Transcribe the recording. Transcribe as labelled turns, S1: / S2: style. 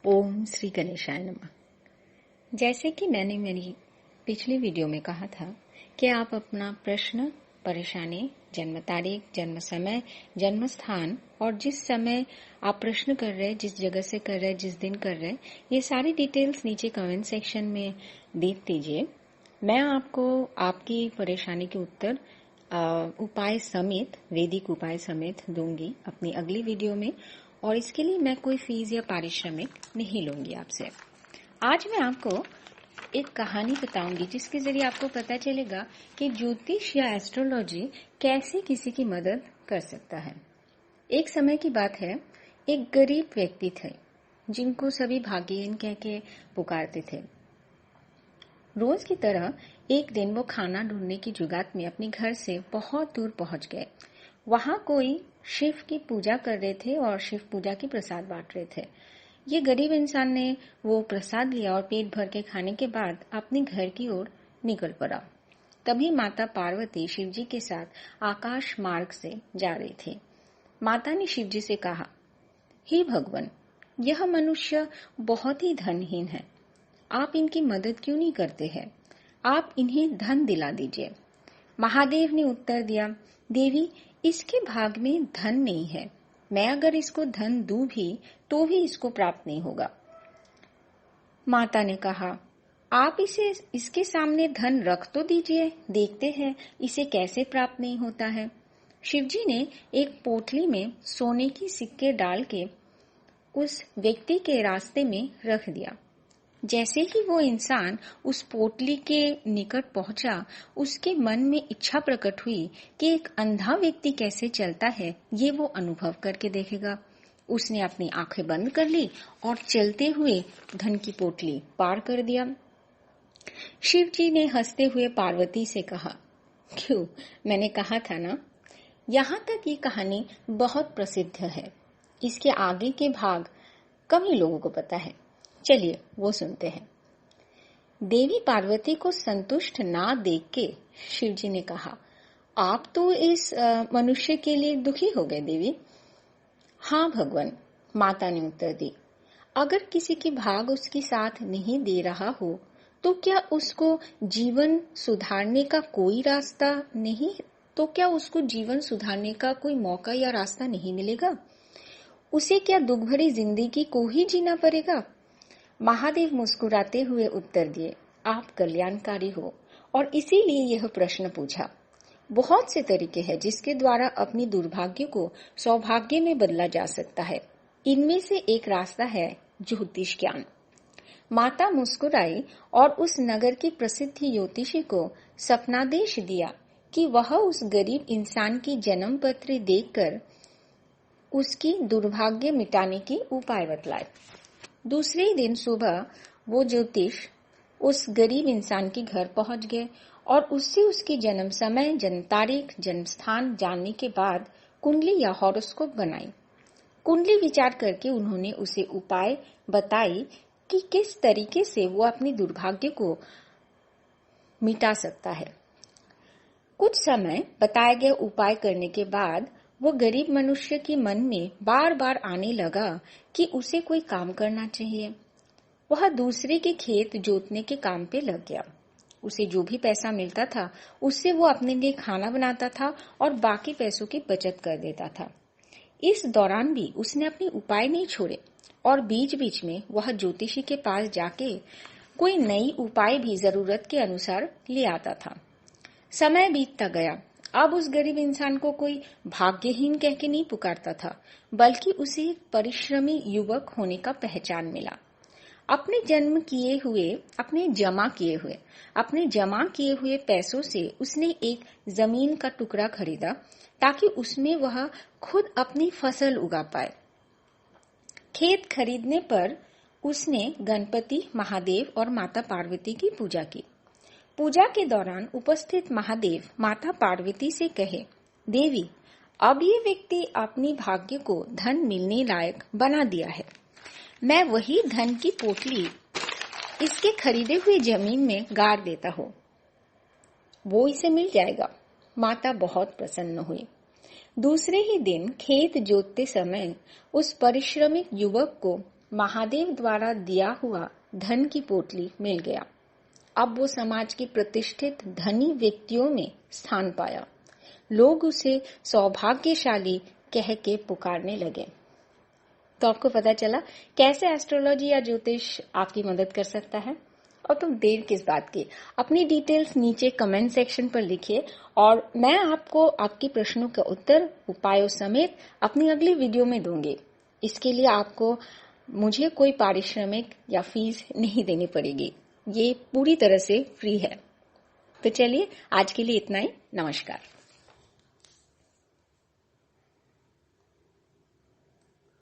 S1: ओम श्री गणेशाय नमः। जैसे कि मैंने मेरी पिछली वीडियो में कहा था कि आप अपना प्रश्न, परेशानी, जन्म तारीख, जन्म समय, जन्म स्थान और जिस समय आप प्रश्न कर रहे हैं, जिस जगह से कर रहे हैं, जिस दिन कर रहे हैं, ये सारी डिटेल्स नीचे कमेंट सेक्शन में दे दीजिए। मैं आपको आपकी परेशानी के उत्तर उपाय समेत, वैदिक उपाय समेत दूंगी अपनी अगली वीडियो में, और इसके लिए मैं कोई फीस या पारिश्रमिक नहीं लूंगी आपसे। आज मैं आपको एक कहानी बताऊंगी जिसके जरिए आपको पता चलेगा कि ज्योतिष या एस्ट्रोलॉजी कैसे किसी की मदद कर सकता है। एक समय की बात है, एक गरीब व्यक्ति थे जिनको सभी भाग्यहीन कह के पुकारते थे। रोज की तरह एक दिन वो खाना ढूंढने की जुगात में अपने घर से बहुत दूर पहुंच गए। वहां कोई शिव की पूजा कर रहे थे और शिव पूजा की प्रसाद बांट रहे थे। ये गरीब इंसान ने वो प्रसाद लिया और पेट भर के खाने के बाद अपने घर की ओर निकल पड़ा। तभी माता पार्वती शिवजी के साथ आकाश मार्ग से जा रही थी। माता ने शिवजी से कहा, हे भगवान, यह मनुष्य बहुत ही धनहीन है, आप इनकी मदद क्यों नहीं करते हैं? आप इन्हें धन दिला दीजिए। महादेव ने उत्तर दिया, देवी, इसके भाग में धन नहीं है। मैं अगर इसको धन दूं भी तो भी इसको प्राप्त नहीं होगा। माता ने कहा, आप इसके सामने धन रख तो दीजिए, देखते हैं इसे कैसे प्राप्त नहीं होता है। शिवजी ने एक पोटली में सोने की सिक्के डाल के उस व्यक्ति के रास्ते में रख दिया। जैसे ही वो इंसान उस पोटली के निकट पहुंचा, उसके मन में इच्छा प्रकट हुई कि एक अंधा व्यक्ति कैसे चलता है ये वो अनुभव करके देखेगा। उसने अपनी आंखें बंद कर ली और चलते हुए धन की पोटली पार कर दिया। शिव जी ने हंसते हुए पार्वती से कहा, क्यों, मैंने कहा था ना। यहाँ तक ये कहानी बहुत प्रसिद्ध है। इसके आगे के भाग कम ही लोगों को पता है। चलिए वो सुनते हैं। देवी पार्वती को संतुष्ट ना देख के शिवजी ने कहा, आप तो इस मनुष्य के लिए दुखी हो गए देवी। हाँ भगवान, माता ने उत्तर दी। अगर किसी की भाग उसके साथ नहीं दे रहा हो तो क्या उसको जीवन सुधारने का कोई रास्ता नहीं? तो क्या उसको जीवन सुधारने का कोई मौका या रास्ता नहीं मिलेगा? उसे क्या दुख भरी जिंदगी को ही जीना पड़ेगा? महादेव मुस्कुराते हुए उत्तर दिए, आप कल्याणकारी हो और इसीलिए यह प्रश्न पूछा। बहुत से तरीके हैं जिसके द्वारा अपनी दुर्भाग्य को सौभाग्य में बदला जा सकता है। इनमें से एक रास्ता है ज्योतिष ज्ञान। माता मुस्कुराई और उस नगर की प्रसिद्ध ज्योतिषी को सपनादेश दिया कि वह उस गरीब इंसान की जन्म पत्री देखकर उसकी दुर्भाग्य मिटाने की उपाय बतलाए। दूसरे ही दिन सुबह वो ज्योतिष उस गरीब इंसान के घर पहुंच गए और उससे उसकी जन्म समय, जन्म तारीख, जन्म स्थान जानने के बाद कुंडली या हॉरोस्कोप बनाई। कुंडली विचार करके उन्होंने उसे उपाय बताई कि किस तरीके से वो अपनी दुर्भाग्य को मिटा सकता है। कुछ समय बताए गए उपाय करने के बाद वो गरीब मनुष्य के मन में बार बार आने लगा कि उसे कोई काम करना चाहिए। वह दूसरे के खेत जोतने के काम पे लग गया। उसे जो भी पैसा मिलता था उससे वो अपने लिए खाना बनाता था और बाकी पैसों की बचत कर देता था। इस दौरान भी उसने अपने उपाय नहीं छोड़े और बीच बीच में वह ज्योतिषी के पास जाके कोई नई उपाय भी जरूरत के अनुसार ले आता था। समय बीतता गया। अब उस गरीब इंसान को कोई भाग्यहीन कह के नहीं पुकारता था, बल्कि उसे एक परिश्रमी युवक होने का पहचान मिला। अपने जमा किए हुए पैसों से उसने एक जमीन का टुकड़ा खरीदा ताकि उसमें वह खुद अपनी फसल उगा पाए। खेत खरीदने पर उसने गणपति, महादेव और माता पार्वती की पूजा की। पूजा के दौरान उपस्थित महादेव माता पार्वती से कहे, देवी, अब ये व्यक्ति अपनी भाग्य को धन मिलने लायक बना दिया है। मैं वही धन की पोटली इसके खरीदे हुए जमीन में गाड़ देता हूँ, वो इसे मिल जाएगा। माता बहुत प्रसन्न हुई। दूसरे ही दिन खेत जोतते समय उस परिश्रमिक युवक को महादेव द्वारा दिया हुआ धन की पोटली मिल गया। अब वो समाज के प्रतिष्ठित धनी व्यक्तियों में स्थान पाया। लोग उसे सौभाग्यशाली कह के पुकारने लगे। तो आपको पता चला कैसे एस्ट्रोलॉजी या ज्योतिष आपकी मदद कर सकता है। और तुम देर किस बात की, अपनी डिटेल्स नीचे कमेंट सेक्शन पर लिखिए और मैं आपको आपके प्रश्नों के उत्तर उपायों समेत अपनी अगली वीडियो में दूंगी। इसके लिए आपको मुझे कोई पारिश्रमिक या फीस नहीं देनी पड़ेगी, ये पूरी तरह से फ्री है। तो चलिए आज के लिए इतना ही। नमस्कार।